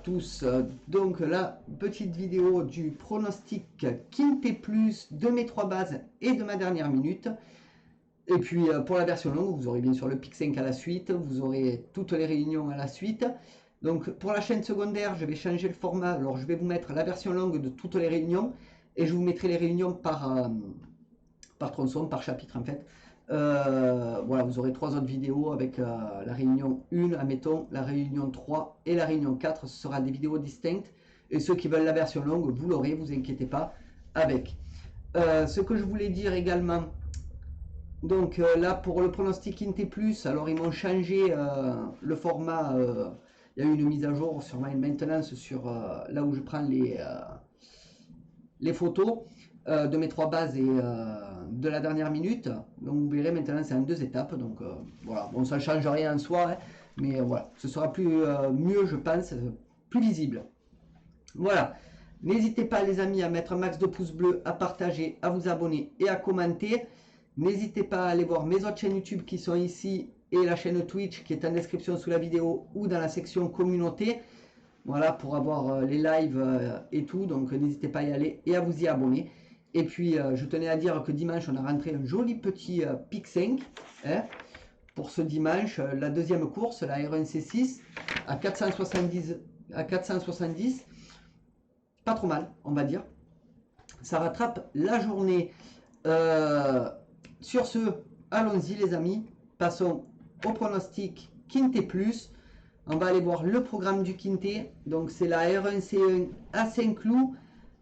tous. Donc la petite vidéo du pronostic Quinté Plus de mes 3 bases et de ma dernière minute. Et puis pour la version longue, vous aurez bien sûr le pick 5 à la suite, vous aurez toutes les réunions à la suite. Donc pour la chaîne secondaire, je vais changer le format. Alors je vais vous mettre la version longue de toutes les réunions et je vous mettrai les réunions par tronçon, par chapitre en fait. Voilà, vous aurez 3 autres vidéos avec la réunion 1, admettons, la réunion 3 et la réunion 4. Ce sera des vidéos distinctes. Et ceux qui veulent la version longue, vous l'aurez, vous inquiétez pas avec. Ce que je voulais dire également, donc là pour le pronostic Quinté Plus, alors ils m'ont changé le format. Il y a eu une mise à jour sur ma maintenance sur là où je prends les photos de mes 3 bases et de la dernière minute. Donc vous verrez maintenant c'est en 2 étapes. Donc voilà, bon ça ne change rien en soi, hein, mais voilà, ce sera mieux je pense, plus visible. Voilà, n'hésitez pas les amis à mettre un max de pouces bleus, à partager, à vous abonner et à commenter. N'hésitez pas à aller voir mes autres chaînes YouTube qui sont ici et la chaîne Twitch qui est en description sous la vidéo ou dans la section communauté. Voilà, pour avoir les lives et tout, donc n'hésitez pas à y aller et à vous y abonner. Et puis je tenais à dire que dimanche on a rentré un joli petit pick 5 hein, pour ce dimanche, la deuxième course, la R1C6 à 470, pas trop mal on va dire, ça rattrape la journée. Sur ce, allons-y les amis, passons au pronostic Quinté Plus. On va aller voir le programme du Quinté. Donc c'est la R1C1 à Saint-Cloud.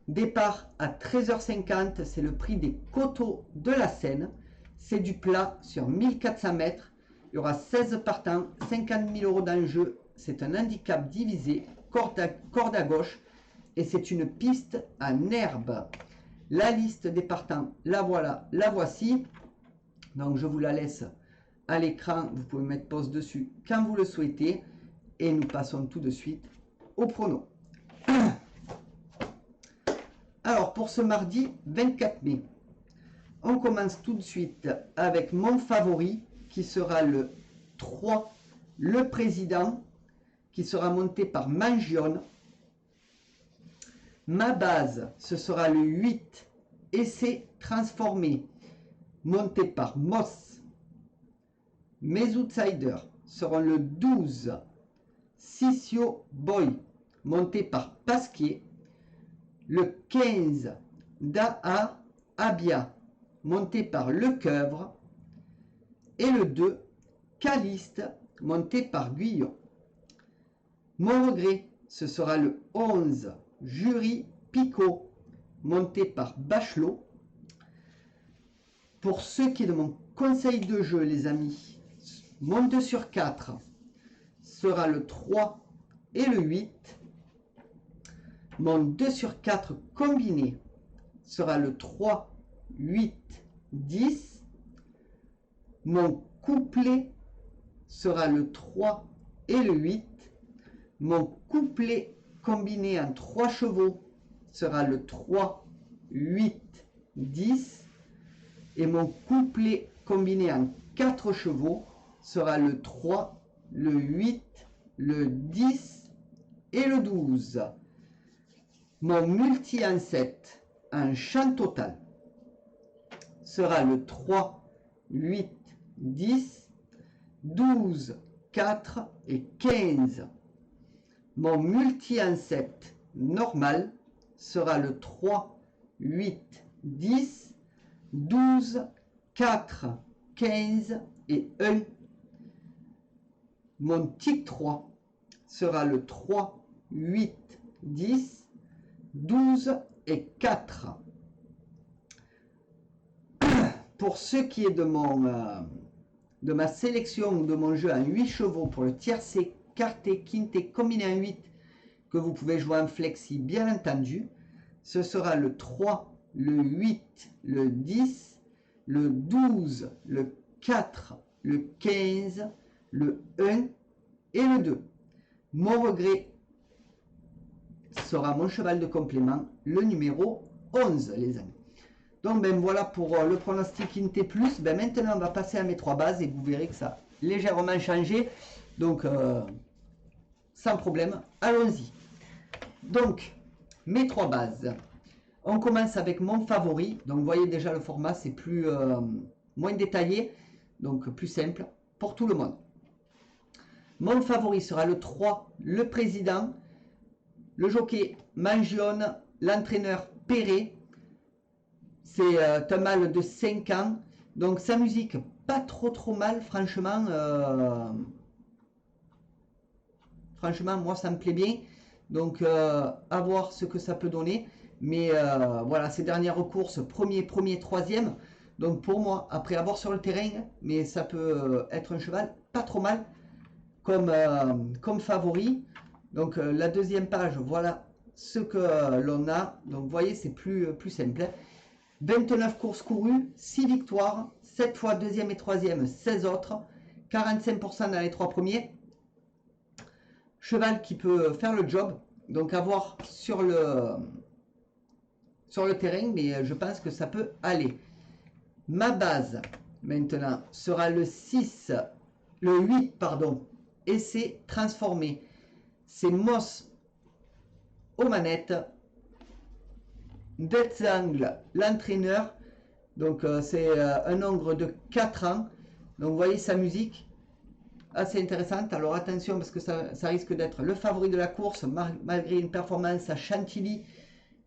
Départ à 13h50. C'est le prix des coteaux de la Seine. C'est du plat sur 1400 mètres. Il y aura 16 partants, 50 000 € d'enjeu. C'est un handicap divisé, corde à gauche. Et c'est une piste en herbe. La liste des partants, la voilà, la voici. Donc je vous la laisse à l'écran. Vous pouvez mettre pause dessus quand vous le souhaitez. Et nous passons tout de suite au prono. Alors pour ce mardi 24 mai, on commence tout de suite avec mon favori qui sera le 3, le président, qui sera monté par Mangione. Ma base, ce sera le 8, essai transformé, monté par Moss. Mes outsiders seront le 12, Sissio Boy, monté par Pasquier. Le 15, Daha Abia, monté par Lecoeuvre. Et le 2, Caliste, monté par Guyon. Mon regret, ce sera le 11, Jury Picot, monté par Bachelot. Pour ce qui est de mon conseil de jeu, les amis, mon 2 sur 4 sera le 3 et le 8. Mon 2 sur 4 combiné sera le 3, 8, 10. Mon couplet sera le 3 et le 8. Mon couplet combiné en 3 chevaux sera le 3, 8, 10. Et mon couplet combiné en 4 chevaux sera le 3, le 8, le 10 et le 12. Mon multi en 7 en champ total sera le 3, 8, 10, 12, 4 et 15. Mon multi en 7 normal sera le 3, 8, 10, 12, 4, 15 et 1. Mon tic 3 sera le 3, 8, 10, 12 et 4. Pour ce qui est de ma sélection ou de mon jeu en 8 chevaux pour le tiercé, quarté, quinté, combiné en 8, que vous pouvez jouer en flexi bien entendu, ce sera le 3, le 8, le 10, le 12, le 4, le 15, le 1 et le 2. Mon regret sera mon cheval de complément, le numéro 11, les amis. Donc ben voilà pour le pronostic Quinté Plus. Ben maintenant on va passer à mes 3 bases et vous verrez que ça a légèrement changé. Donc sans problème, allons-y. Donc, mes 3 bases. On commence avec mon favori. Donc, vous voyez déjà le format, c'est plus moins détaillé. Donc, plus simple pour tout le monde. Mon favori sera le 3, le président. Le jockey Mangione, l'entraîneur Perret. C'est un mâle de 5 ans. Donc, sa musique, pas trop mal, franchement. Franchement, moi, ça me plaît bien. Donc, à voir ce que ça peut donner. Mais voilà, ces dernières courses, premier, troisième. Donc, pour moi, après avoir sur le terrain, mais ça peut être un cheval pas trop mal comme favori. Donc, la deuxième page, voilà ce que l'on a. Donc, vous voyez, c'est plus simple. 29 courses courues, 6 victoires, 7 fois deuxième et troisième, 16 autres, 45% dans les 3 premiers. Cheval qui peut faire le job, donc à voir sur le terrain, mais je pense que ça peut aller. Ma base, maintenant, sera le 8, pardon, essai transformé. C'est Moss aux manettes, Detzangle, l'entraîneur, donc c'est un ogre de 4 ans, donc vous voyez sa musique, assez intéressante. Alors attention parce que ça risque d'être le favori de la course malgré une performance à Chantilly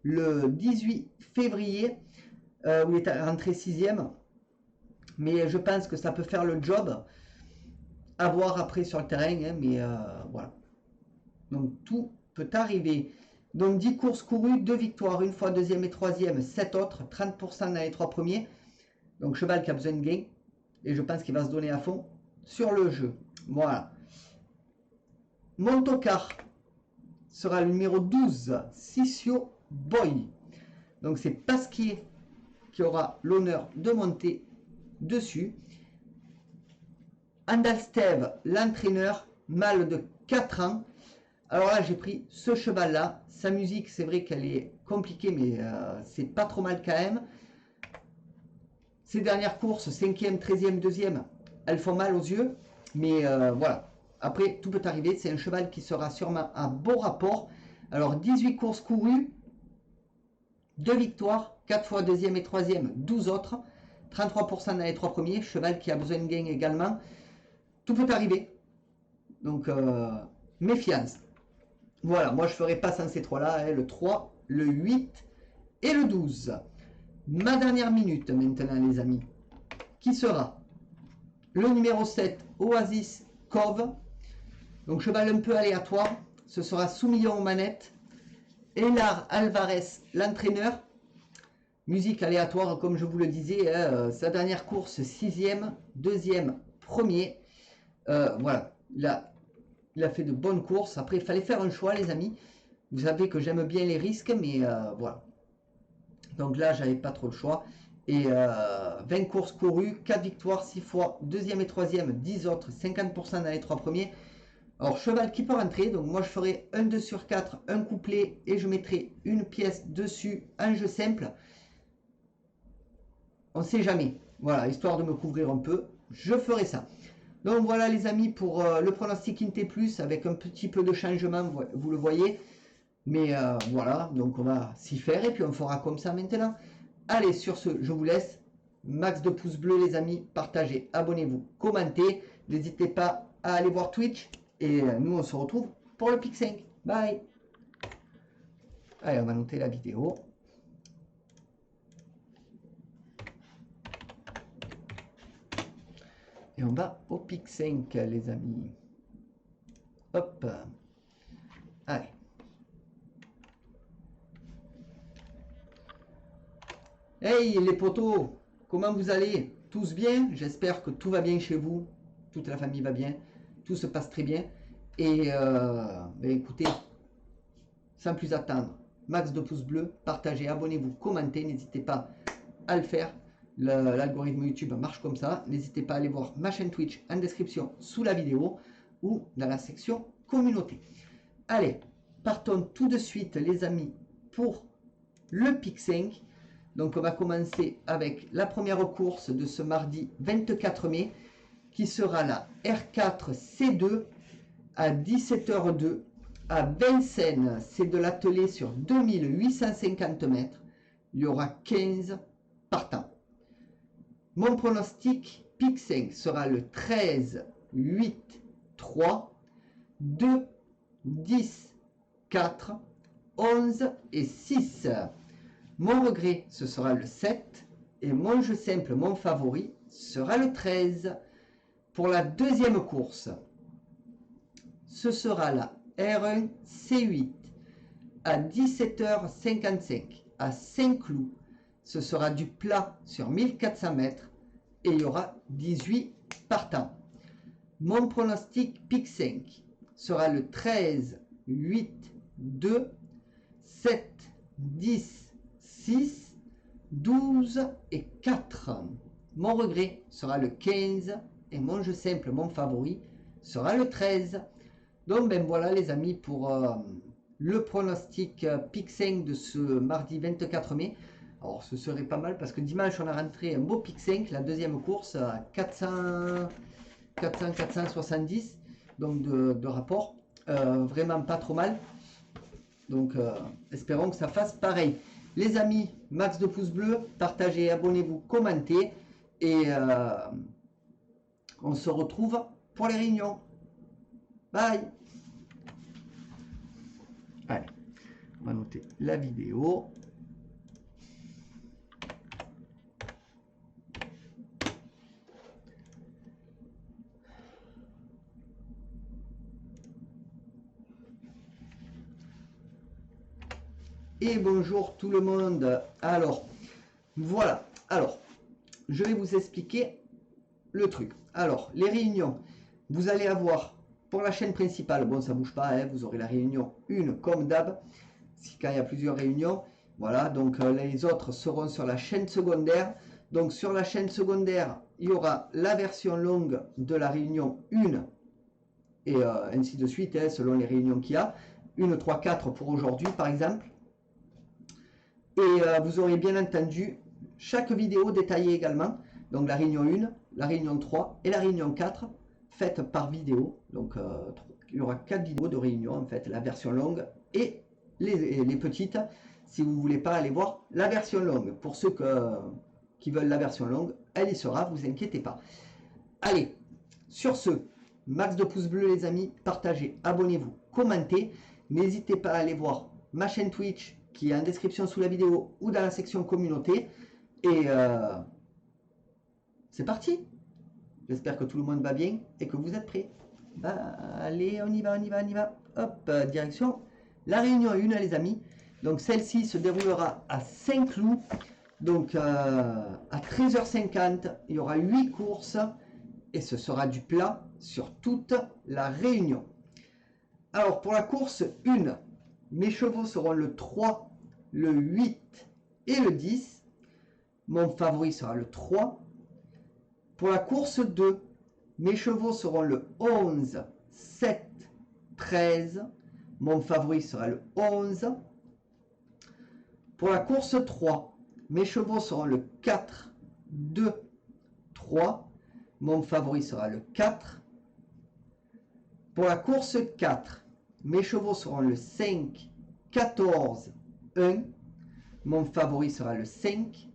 le 18 février où il est rentré 6e, mais je pense que ça peut faire le job, à voir après sur le terrain, hein, mais voilà, donc tout peut arriver. Donc 10 courses courues, 2 victoires, une fois deuxième et troisième, 7 autres, 30% dans les 3 premiers. Donc cheval qui a besoin de gain, et je pense qu'il va se donner à fond sur le jeu. Voilà. Mon tocard sera le numéro 12, Sissio Boy. Donc c'est Pasquier qui aura l'honneur de monter dessus. Andalstev, l'entraîneur, mâle de 4 ans. Alors là, j'ai pris ce cheval-là. Sa musique, c'est vrai qu'elle est compliquée, mais c'est pas trop mal quand même. Ces dernières courses, 5e, 13e, 2e, elles font mal aux yeux. Mais voilà. Après, tout peut arriver. C'est un cheval qui sera sûrement à beau rapport. Alors, 18 courses courues, 2 victoires, 4 fois deuxième et troisième, 12 autres, 33% dans les 3 premiers. Cheval qui a besoin de gain également. Tout peut arriver. Donc, méfiance. Voilà, moi je ferai pas sans ces 3-là, hein, le 3, le 8 et le 12. Ma dernière minute maintenant, les amis, qui sera le numéro 7, Oasis Cove. Donc cheval un peu aléatoire, ce sera Soumillon aux manettes. Elar Alvarez, l'entraîneur. Musique aléatoire, comme je vous le disais, hein, sa dernière course, 6e, 2e, 1er. Voilà, il a fait de bonnes courses. Après, il fallait faire un choix, les amis. Vous savez que j'aime bien les risques, mais voilà. Donc là, j'avais pas trop le choix. Et 20 courses courues, 4 victoires, 6 fois, deuxième et troisième, 10 autres, 50% dans les 3 premiers. Alors, cheval qui peut rentrer. Donc, moi, je ferai un 2 sur 4, un couplet, et je mettrai une pièce dessus, un jeu simple. On ne sait jamais. Voilà, histoire de me couvrir un peu, je ferai ça. Donc voilà les amis pour le pronostic Quintet Plus avec un petit peu de changement, vous le voyez. Mais voilà, donc on va s'y faire et puis on fera comme ça maintenant. Allez, sur ce, je vous laisse. Max de pouces bleus les amis, partagez, abonnez-vous, commentez. N'hésitez pas à aller voir Twitch. Et nous on se retrouve pour le Pic 5. Bye. Allez, on va noter la vidéo. Et on va au Pic 5, les amis. Hop. Allez. Hey les potos, comment vous allez? Tous bien? J'espère que tout va bien chez vous. Toute la famille va bien. Tout se passe très bien. Et ben écoutez, sans plus attendre, max de pouces bleus, partagez, abonnez-vous, commentez. N'hésitez pas à le faire. L'algorithme YouTube marche comme ça. N'hésitez pas à aller voir ma chaîne Twitch en description sous la vidéo ou dans la section communauté. Allez, partons tout de suite les amis pour le Pic 5. Donc on va commencer avec la première course de ce mardi 24 mai qui sera la R4 C2 à 17h02. À Vincennes, c'est de l'attelé sur 2850 mètres. Il y aura 15 partants. Mon pronostic pic 5 sera le 13, 8, 3, 2, 10, 4, 11 et 6. Mon regret, ce sera le 7. Et mon jeu simple, mon favori, sera le 13. Pour la deuxième course, ce sera la R1 C8 à 17h55 à Saint-Cloud. Ce sera du plat sur 1400 mètres et il y aura 18 partants. Mon pronostic pic 5 sera le 13, 8, 2, 7, 10, 6, 12 et 4. Mon regret sera le 15 et mon jeu simple, mon favori, sera le 13. Donc ben voilà les amis pour le pronostic pic 5 de ce mardi 24 mai. Alors ce serait pas mal parce que dimanche on a rentré un beau pic 5, la deuxième course à 470 donc de rapport. Vraiment pas trop mal. Donc espérons que ça fasse pareil. Les amis, max de pouces bleus, partagez, abonnez-vous, commentez et on se retrouve pour les réunions. Bye. Allez, on va noter la vidéo. Et bonjour tout le monde. Alors, voilà. Alors, je vais vous expliquer le truc. Alors, les réunions, vous allez avoir pour la chaîne principale, bon, ça bouge pas, hein, vous aurez la réunion 1 comme d'hab, si quand il y a plusieurs réunions. Voilà, donc les autres seront sur la chaîne secondaire. Donc, sur la chaîne secondaire, il y aura la version longue de la réunion 1 et ainsi de suite, hein, selon les réunions qu'il y a. 1, 3, 4 pour aujourd'hui, par exemple. Et vous aurez bien entendu chaque vidéo détaillée également. Donc la réunion 1, la réunion 3 et la réunion 4 faites par vidéo. Donc il y aura 4 vidéos de réunion en fait, la version longue et les petites si vous ne voulez pas aller voir la version longue. Pour ceux qui veulent la version longue, elle y sera, vous inquiétez pas. Allez, sur ce, max de pouces bleus les amis, partagez, abonnez-vous, commentez. N'hésitez pas à aller voir ma chaîne Twitch qui est en description sous la vidéo ou dans la section communauté. Et c'est parti. J'espère que tout le monde va bien et que vous êtes prêts. Bah, allez, on y va, on y va, on y va. Hop, direction la réunion 1 les amis. Donc celle-ci se déroulera à Saint-Cloud. Donc à 13h50, il y aura 8 courses et ce sera du plat sur toute la réunion. Alors pour la course 1, mes chevaux seront le 3, le 8 et le 10. Mon favori sera le 3. Pour la course 2, mes chevaux seront le 11, 7, 13. Mon favori sera le 11. Pour la course 3, mes chevaux seront le 4, 2, 3. Mon favori sera le 4. Pour la course 4, mes chevaux seront le 5, 14, 1. Mon favori sera le 5.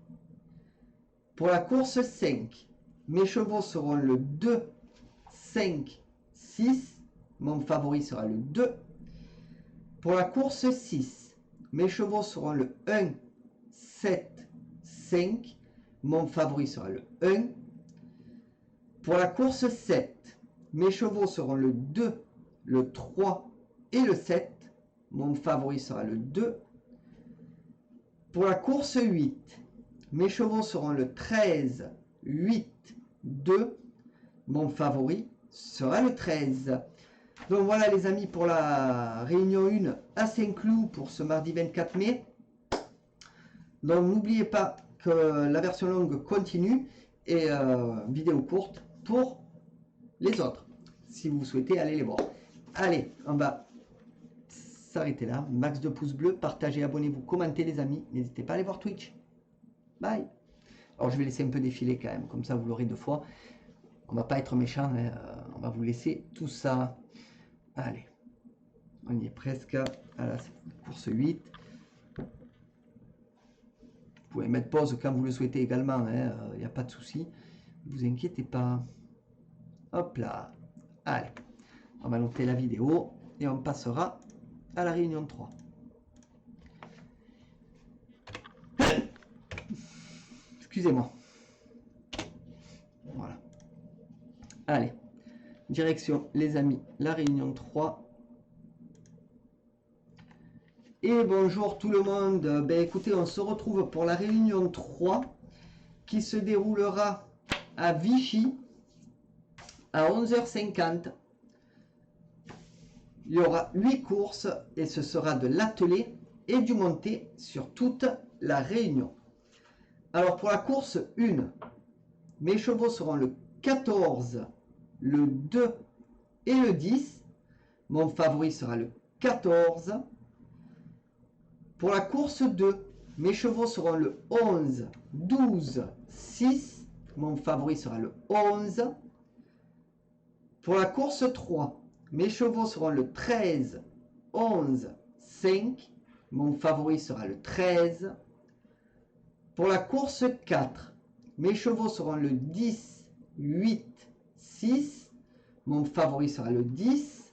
Pour la course 5, mes chevaux seront le 2, 5, 6. Mon favori sera le 2. Pour la course 6, mes chevaux seront le 1, 7, 5. Mon favori sera le 1. Pour la course 7, mes chevaux seront le 2, le 3 et le 7. Mon favori sera le 2. Pour la course 8, mes chevaux seront le 13, 8, 2. Mon favori sera le 13. Donc voilà les amis pour la réunion 1 à Saint-Cloud pour ce mardi 24 mai. Donc n'oubliez pas que la version longue continue et vidéo courte pour les autres si vous souhaitez aller les voir. Allez, on va s'arrêter là. Max de pouces bleus, partagez, abonnez-vous, commentez les amis. N'hésitez pas à aller voir Twitch. Bye. Alors je vais laisser un peu défiler quand même, comme ça vous l'aurez 2 fois. On va pas être méchant, hein. On va vous laisser tout ça. Allez. On y est presque à la course 8. Vous pouvez mettre pause quand vous le souhaitez également, il n'y a pas de souci. Ne vous inquiétez pas. Hop là. Allez, on va noter la vidéo et on passera à la réunion 3. Excusez-moi. Voilà. Allez, direction les amis, la réunion 3. Et bonjour tout le monde. Ben écoutez, on se retrouve pour la réunion 3 qui se déroulera à Vichy à 11h50. Il y aura 8 courses et ce sera de l'attelé et du monté sur toute la réunion. Alors pour la course 1, mes chevaux seront le 14, le 2 et le 10. Mon favori sera le 14. Pour la course 2, mes chevaux seront le 11, 12, 6. Mon favori sera le 11. Pour la course 3, mes chevaux seront le 13, 11, 5. Mon favori sera le 13. Pour la course 4, mes chevaux seront le 10, 8, 6. Mon favori sera le 10.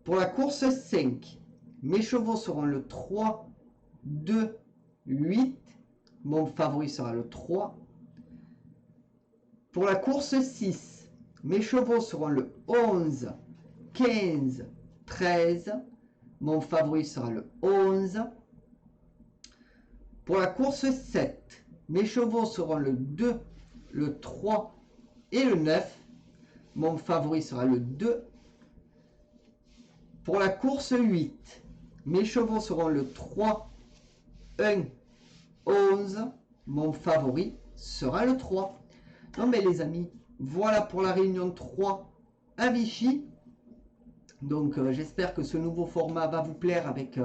Pour la course 5, mes chevaux seront le 3, 2, 8. Mon favori sera le 3. Pour la course 6, mes chevaux seront le 11, 15, 13. Mon favori sera le 11. Pour la course 7, mes chevaux seront le 2, le 3 et le 9. Mon favori sera le 2. Pour la course 8, mes chevaux seront le 3, 1, 11. Mon favori sera le 3. Non mais les amis, voilà pour la réunion 3 à Vichy. Donc j'espère que ce nouveau format va vous plaire avec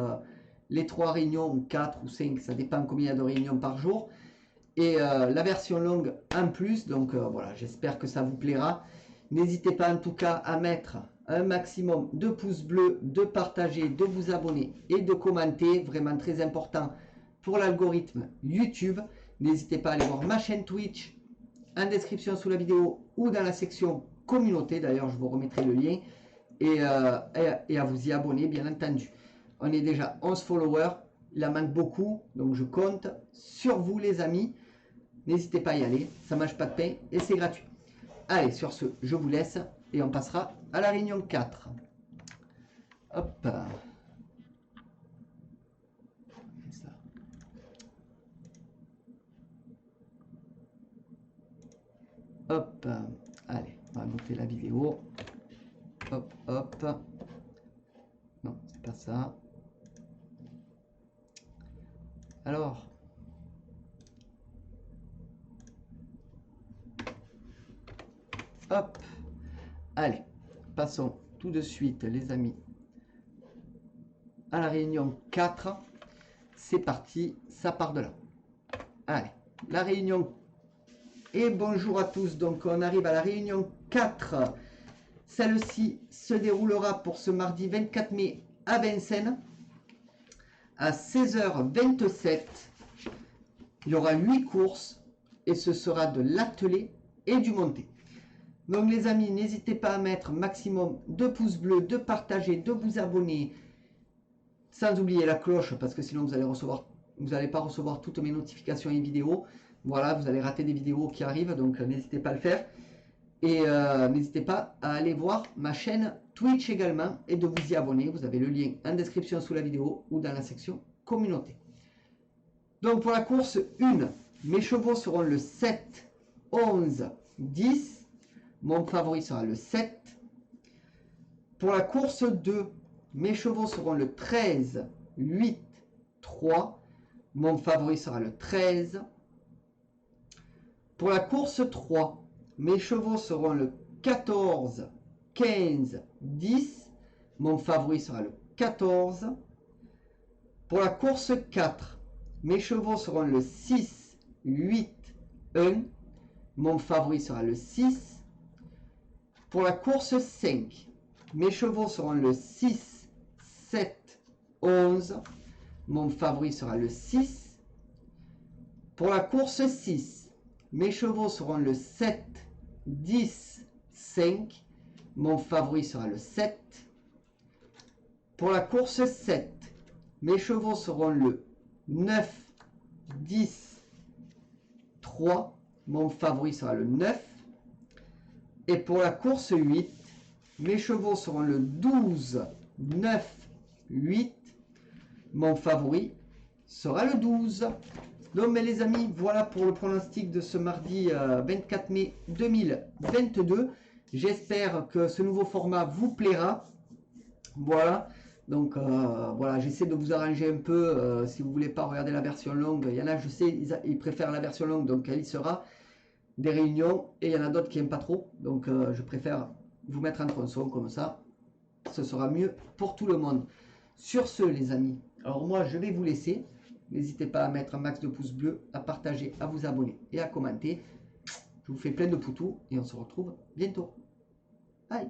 les 3 réunions, ou 4 ou 5, ça dépend combien il y a de réunions par jour. Et la version longue en plus, donc voilà, j'espère que ça vous plaira. N'hésitez pas en tout cas à mettre un maximum de pouces bleus, de partager, de vous abonner et de commenter, vraiment très important pour l'algorithme YouTube. N'hésitez pas à aller voir ma chaîne Twitch en description sous la vidéo ou dans la section communauté, d'ailleurs je vous remettrai le lien, et à vous y abonner bien entendu. On est déjà 11 followers, il en manque beaucoup, donc je compte sur vous les amis. N'hésitez pas à y aller, ça ne mange pas de pain et c'est gratuit. Allez, sur ce, je vous laisse et on passera à la réunion 4. Hop. Ça. Hop. Allez, on va monter la vidéo. Hop, hop. Non, c'est pas ça. Alors. Hop. Allez, passons tout de suite, les amis, à la réunion 4. C'est parti, ça part de là. Allez, la réunion. Et bonjour à tous. Donc, on arrive à la réunion 4. Celle-ci se déroulera pour ce mardi 24 mai à Vincennes à 16h27. Il y aura 8 courses et ce sera de l'attelé et du monté. Donc les amis, n'hésitez pas à mettre maximum de pouces bleus, de partager, de vous abonner, sans oublier la cloche parce que sinon vous allez pas recevoir toutes mes notifications et vidéos. Voilà, vous allez rater des vidéos qui arrivent, donc n'hésitez pas à le faire. Et n'hésitez pas à aller voir ma chaîne Twitch également et de vous y abonner. Vous avez le lien en description sous la vidéo ou dans la section communauté. Donc pour la course 1, mes chevaux seront le 7, 11, 10. Mon favori sera le 7. Pour la course 2, mes chevaux seront le 13, 8, 3. Mon favori sera le 13. Pour la course 3, mes chevaux seront le 14, 15, 10. Mon favori sera le 14. Pour la course 4, mes chevaux seront le 6, 8, 1. Mon favori sera le 6. Pour la course 5, Mes chevaux seront le 6, 7, 11. Mon favori sera le 6. Pour la course 6, mes chevaux seront le 7, 10, 5. Mon favori sera le 7. Pour la course 7, mes chevaux seront le 9, 10, 3. Mon favori sera le 9. Et pour la course 8, mes chevaux seront le 12, 9, 8. Mon favori sera le 12. Donc, mais les amis, voilà pour le pronostic de ce mardi 24 mai 2022. J'espère que ce nouveau format vous plaira. Voilà. Donc, voilà, j'essaie de vous arranger un peu. Si vous ne voulez pas regarder la version longue, il y en a, je sais, ils préfèrent la version longue, donc elle y sera. Des réunions, et il y en a d'autres qui n'aiment pas trop. Donc, je préfère vous mettre un tronçon comme ça. Ce sera mieux pour tout le monde. Sur ce, les amis, alors moi, je vais vous laisser. N'hésitez pas à mettre un max de pouces bleus, à partager, à vous abonner et à commenter. Je vous fais plein de poutous et on se retrouve bientôt. Bye!